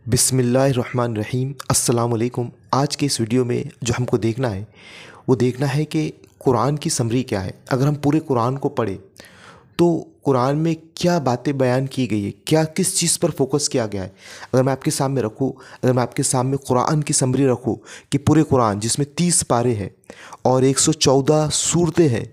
बिस्मिल्लाहिर्रहमानिर्रहीम अस्सलाम वालेकुम। आज के इस वीडियो में जो हमको देखना है वो देखना है कि कुरान की समरी क्या है। अगर हम पूरे कुरान को पढ़ें तो कुरान में क्या बातें बयान की गई है, क्या किस चीज़ पर फोकस किया गया है। अगर मैं आपके सामने रखूँ, अगर मैं आपके सामने कुरान की समरी रखूँ कि पूरे कुरान जिसमें 30 पारे हैं और 114 सूरतें हैं,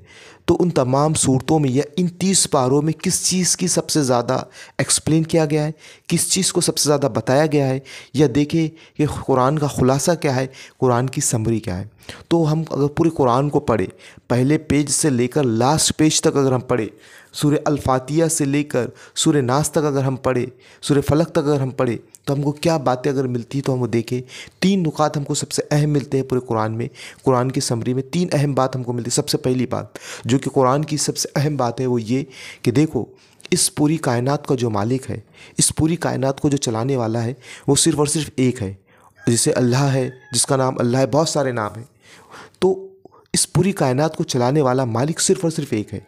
तो उन तमाम सूरतों में या इन 30 पारों में किस चीज़ की सबसे ज़्यादा एक्सप्लेन किया गया है, किस चीज़ को सबसे ज़्यादा बताया गया है, या देखें कि कुरान का खुलासा क्या है, कुरान की समरी क्या है। तो हम अगर पूरे कुरान को पढ़ें, पहले पेज से लेकर लास्ट पेज तक अगर हम पढ़ें, सूरह अल-फातिहा से लेकर सूरह नास तक अगर हम पढ़ें, सूरह फलक तक अगर हम पढ़ें, तो हमको क्या बातें अगर मिलती है तो हम वो देखें। 3 नुकात हमको सबसे अहम मिलते हैं पूरे कुरान में। कुरान की समरी में 3 अहम बात हमको मिलती है। सबसे पहली बात जो कि कुरान की सबसे अहम बात है वो ये कि देखो, इस पूरी कायनात का जो मालिक है, इस पूरी कायनात को जो चलाने वाला है, वो सिर्फ़ और सिर्फ एक है। जैसे अल्लाह है, जिसका नाम अल्लाह है, बहुत सारे नाम हैं। तो इस पूरी कायनात को चलाने वाला मालिक सिर्फ़ और सिर्फ एक है।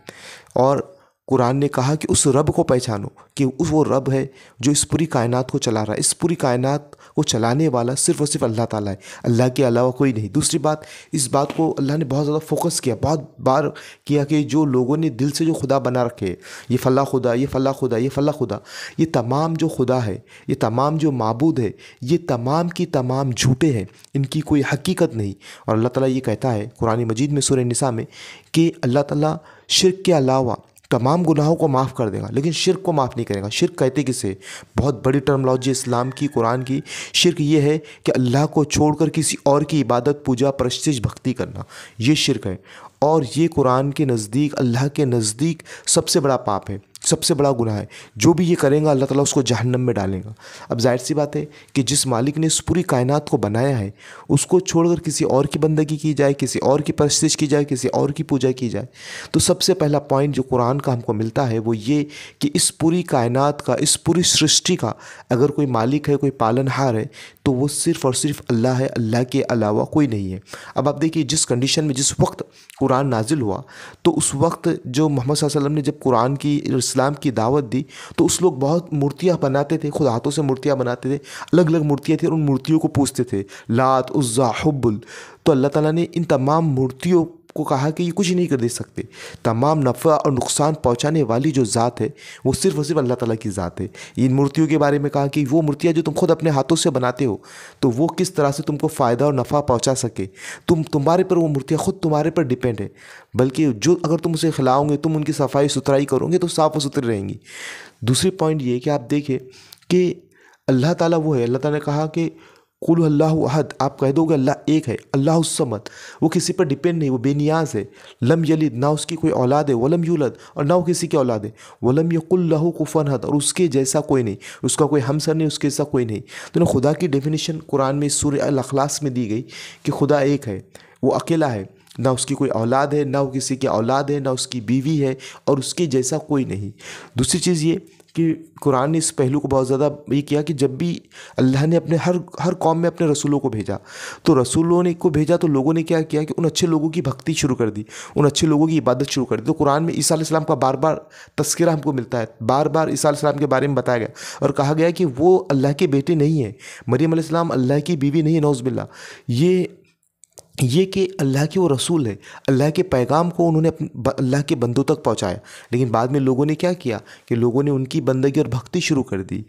और कुरान ने कहा कि उस रब को पहचानो कि उस वो रब है जो इस पूरी कायनात को चला रहा है। इस पूरी कायनात को चलाने वाला सिर्फ़ और सिर्फ अल्लाह ताला है, अल्लाह के अलावा कोई नहीं। दूसरी बात, इस बात को अल्लाह ने बहुत ज़्यादा फोकस किया, बहुत बार किया कि जो लोगों ने दिल से जो खुदा बना रखे हैं, ये फ़लाँ खुदा, ये फ़लाँ खुदा, ये फ़लाँ खुदा, ये तमाम जो खुदा है, ये तमाम जो माबूद है, ये तमाम की तमाम झूठे हैं, इनकी कोई हकीकत नहीं। और अल्लाह ताला ये कहता है कुरान मजीद में सूरह निसा में कि अल्लाह ताला शिर्क के अलावा तमाम गुनाहों को माफ़ कर देगा, लेकिन शिर्क को माफ़ नहीं करेगा। शिर्क कहते किसे? बहुत बड़ी टर्मोलॉजी इस्लाम की, कुरान की। शिर्क ये है कि अल्लाह को छोड़कर किसी और की इबादत, पूजा, परस्तिश, भक्ति करना, ये शिर्क है। और ये कुरान के नज़दीक, अल्लाह के नज़दीक सबसे बड़ा पाप है, सबसे बड़ा गुनाह है। जो भी ये करेगा अल्लाह ताला उसको जहन्नम में डालेगा। अब जाहिर सी बात है कि जिस मालिक ने इस पूरी कायनात को बनाया है, उसको छोड़कर किसी और की बंदगी की जाए, किसी और की परस्तिश की जाए, किसी और की पूजा की जाए, तो सबसे पहला पॉइंट जो कुरान का हमको मिलता है वो ये कि इस पूरी कायनात का, इस पूरी सृष्टि का अगर कोई मालिक है, कोई पालनहार है, तो वो सिर्फ़ और सिर्फ अल्लाह है, अल्लाह के अलावा कोई नहीं है। अब आप देखिए, जिस कंडीशन में, जिस वक्त कुरान नाजिल हुआ, तो उस वक्त जो मोहम्मद सल्लल्लाहु अलैहि वसल्लम ने जब कुरान की, इस्लाम की दावत दी, तो उस लोग बहुत मूर्तियाँ बनाते थे, खुद हाथों से मूर्तियाँ बनाते थे, अलग अलग मूर्तियाँ थी और उन मूर्तियों को पूजते थे, लात, उज़्ज़ा, हुब्बुल। तो अल्लाह ताला ने इन तमाम मूर्तियों को कहा कि ये कुछ नहीं कर दे सकते। तमाम नफ़ा और नुकसान पहुंचाने वाली जो ज़ात है वो सिर्फ़ और सिर्फ अल्लाह ताला की ज़ात है। इन मूर्तियों के बारे में कहा कि वो मूर्तियाँ जो तुम खुद अपने हाथों से बनाते हो, तो वो किस तरह से तुमको फ़ायदा और नफ़ा पहुंचा सके, तुम्हारे पर वो मूर्तियाँ खुद तुम्हारे पर डिपेंड है। बल्कि जो अगर तुम उसे खिलाओगे, तुम उनकी सफाई सुथराई करोगे, तो साफ़ और सुथरी रहेंगी। दूसरी पॉइंट ये है कि आप देखें कि अल्लाह ताला वो है, अल्लाह ताला ने कहा कि कुल अल्लाहु अहद, आप कह दोगे अल्लाह एक है, अल्लाहु समद, वो किसी पर डिपेंड नहीं, वो बेनियाज है। लम यलिद, ना उसकी कोई औलाद है, वलम यूलद, और ना वो किसी की औलाद है, वलम यकुल लहू कुफुवन अहद, और उसके जैसा कोई नहीं, उसका कोई हमसर नहीं, उसके जैसा कोई नहीं। तो ना खुदा की डेफिनेशन कुरान में सूरह अल इखलास में दी गई कि खुदा एक है, वो अकेला है, ना उसकी कोई औलाद है, ना वो किसी की औलाद है, ना उसकी बीवी है, और उसके जैसा कोई नहीं। दूसरी चीज़ ये कि कुरान ने इस पहलू को बहुत ज़्यादा ये किया कि जब भी अल्लाह ने अपने हर कौम में अपने रसूलों को भेजा, तो रसूलों ने को भेजा तो लोगों ने क्या किया कि उन अच्छे लोगों की भक्ति शुरू कर दी, उन अच्छे लोगों की इबादत शुरू कर दी। तो कुरान में ईसा अलैहिस्सलाम का बार बार तज़किरा हमको मिलता है, बार बार ईसा अलैहिस्सलाम के बारे में बताया गया और कहा गया कि वो अल्लाह के बेटे नहीं है, मरियम अलैहिस्सलाम अल्लाह की बीवी नहीं है, नौज़ुबिल्लाह। ये कि अल्लाह के वो रसूल है, अल्लाह के पैगाम को उन्होंने अल्लाह के बंदों तक पहुंचाया। लेकिन बाद में लोगों ने क्या किया कि लोगों ने उनकी बंदगी और भक्ति शुरू कर दी।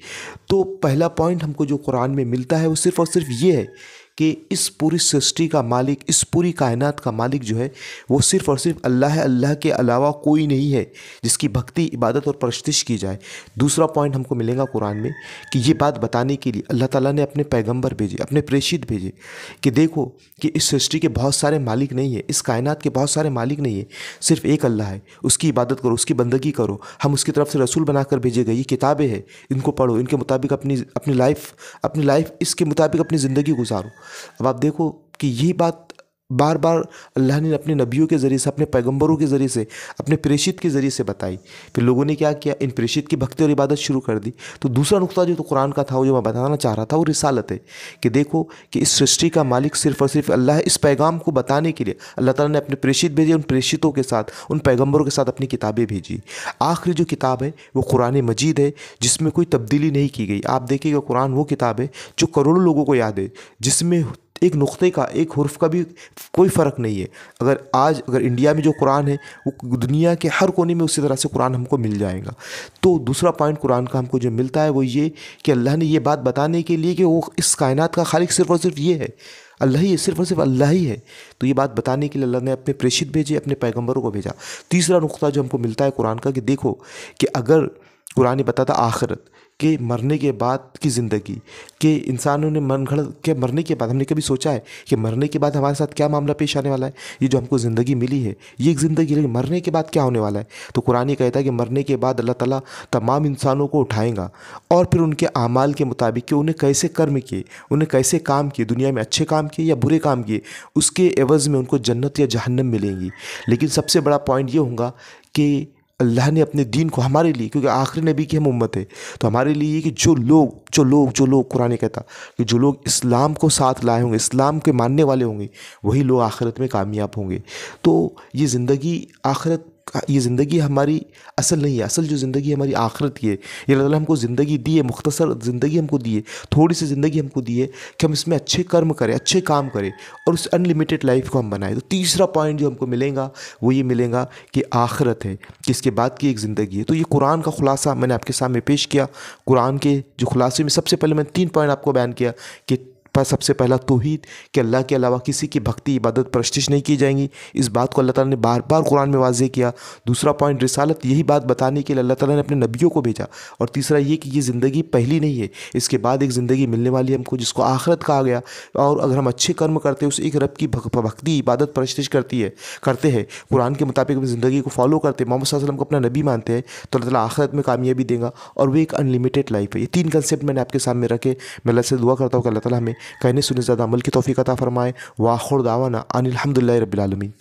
तो पहला पॉइंट हमको जो कुरान में मिलता है वो सिर्फ़ और सिर्फ ये है कि इस पूरी सृष्टि का मालिक, इस पूरी कायनात का मालिक जो है वो सिर्फ़ और सिर्फ अल्लाह है, अल्लाह के अलावा कोई नहीं है जिसकी भक्ति, इबादत और परस्तिश की जाए। दूसरा पॉइंट हमको मिलेगा कुरान में कि ये बात बताने के लिए अल्लाह ताला ने अपने पैगंबर भेजे, अपने प्रेषित भेजे कि देखो कि इस सृष्टि के बहुत सारे मालिक नहीं है, इस कायनात के बहुत सारे मालिक नहीं है, सिर्फ एक अल्लाह है, उसकी इबादत करो, उसकी बंदगी करो। हम उसकी तरफ से रसूल बनाकर भेजे गए, ये किताबें हैं, इनको पढ़ो, इनके मुताबिक अपनी लाइफ इसके मुताबिक अपनी ज़िंदगी गुजारो। अब आप देखो कि यही बात बार बार अल्लाह ने अपने नबियों के ज़रिए से, अपने पैगंबरों के ज़रिए से, अपने प्रेषित के ज़रिए से बताई। फिर लोगों ने क्या किया, इन प्रेषित की भक्ति और इबादत शुरू कर दी। तो दूसरा नुक्ता जो तो कुरान का था, वो जो मैं बताना चाह रहा था, वो रिसालत है कि देखो कि इस सृष्टि का मालिक सिर्फ और सिर्फ अल्लाह है। इस पैगाम को बताने के लिए अल्लाह ताला ने अपने प्रेषित भेजे, उन प्रेषितों के साथ, उन पैगंबरों के साथ अपनी किताबें भेजी। आखिरी जो किताब है वो कुरान मजीद है, जिसमें कोई तब्दीली नहीं की गई। आप देखिएगा कुरान वो किताब है जो करोड़ों लोगों को याद है, जिसमें एक नुक्ते का, एक हुर्फ का भी कोई फ़र्क नहीं है। अगर इंडिया में जो कुरान है, वो दुनिया के हर कोने में उसी तरह से कुरान हमको मिल जाएगा। तो दूसरा पॉइंट कुरान का हमको जो मिलता है वो ये कि अल्लाह ने ये बात बताने के लिए कि वो इस कायनात का खालिक सिर्फ और सिर्फ ये है, अल्लाह ही है, सिर्फ और सिर्फ अल्लाह ही है। तो ये बात बताने के लिए अल्लाह ने अपने प्रेषित भेजे, अपने पैगंबरों को भेजा। तीसरा नुक्ता जो हमको मिलता है कुरान का कि देखो कि अगर कुरान ये बताता आखिरत के मरने के बाद की ज़िंदगी, कि इंसानों ने मन घड़ के मरने के बाद, हमने कभी सोचा है कि मरने के बाद हमारे साथ क्या मामला पेश आने वाला है। ये जो हमको ज़िंदगी मिली है ये एक ज़िंदगी, लेकिन मरने के बाद क्या होने वाला है। तो कुरान ये कहता है कि मरने के बाद अल्लाह ताला तमाम इंसानों को उठाएगा और फिर उनके आमाल के मुताबिक कि उन्हें कैसे कर्म किए, उन्हें कैसे काम किए, दुनिया में अच्छे काम किए या बुरे काम किए, उसके एवज़ में उनको जन्नत या जहन्नम मिलेंगी। लेकिन सबसे बड़ा पॉइंट ये होगा कि अल्लाह ने अपने दीन को हमारे लिए, क्योंकि आखिरी नबी की हम उम्मत है, तो हमारे लिए कि जो लोग कुरान कहता कि जो लोग इस्लाम को साथ लाए होंगे, इस्लाम के मानने वाले होंगे, वही लोग आखिरत में कामयाब होंगे। तो ये ज़िंदगी आखिरत, ये ज़िंदगी हमारी असल नहीं है, असल जो ज़िंदगी हमारी आखिरत की है। ये अल्लाह हमको ज़िंदगी दी है, मुख्तसर ज़िंदगी हमको दी है, थोड़ी सी ज़िंदगी हमको दी है कि हम इसमें अच्छे कर्म करें, अच्छे काम करें और उस अनलिमिटेड लाइफ को हम बनाएं। तो तीसरा पॉइंट जो हमको मिलेगा वो ये मिलेगा कि आखिरत है, कि इसके बाद की एक ज़िंदगी है। तो ये कुरान का खुलासा मैंने आपके सामने पेश किया। कुरान के जो खुलासे में सबसे पहले मैंने 3 पॉइंट आपको बयान किया कि सबसे पहला तौहीद, कि अल्लाह के अलावा किसी की भक्ति, इबादत, परस्तिश नहीं की जाएंगी। इस बात को अल्लाह ताला ने बार बार कुरान में वाज़ेह किया। दूसरा पॉइंट रिसालत, यही बात बताने के लिए अल्लाह ताला ने अपने नबियों को भेजा। और तीसरा ये कि ये ज़िंदगी पहली नहीं है, इसके बाद एक ज़िंदगी मिलने वाली है हमको, जिसको आखिरत कहा गया। और अगर हम अच्छे कर्म करते हैं, उस एक रब की भक्ति, इबादत, परस्तिश करते हैं, कुरान के मुताबिक अपनी ज़िंदगी को फॉलो करते हैं, मोहम्मद सल्लल्लाहु अलैहि वसल्लम को अपना नबी मानते हैं, तो अल्लाह ताला आखिरत में कामयाबी देगा और वो एक अनलिमिटेड लाइफ है। ये 3 कंसेप्ट मैंने आपके सामने रखे। मैं अल्लाह से दुआ करता हूँ कि अल्लाह ताला हमें कहने सुनने ज़्यादा अमल की तौफीक अता फरमाए। व आखिर दावाना अनिल हम्दुलिल्लाहि रब्बिल आलमीन।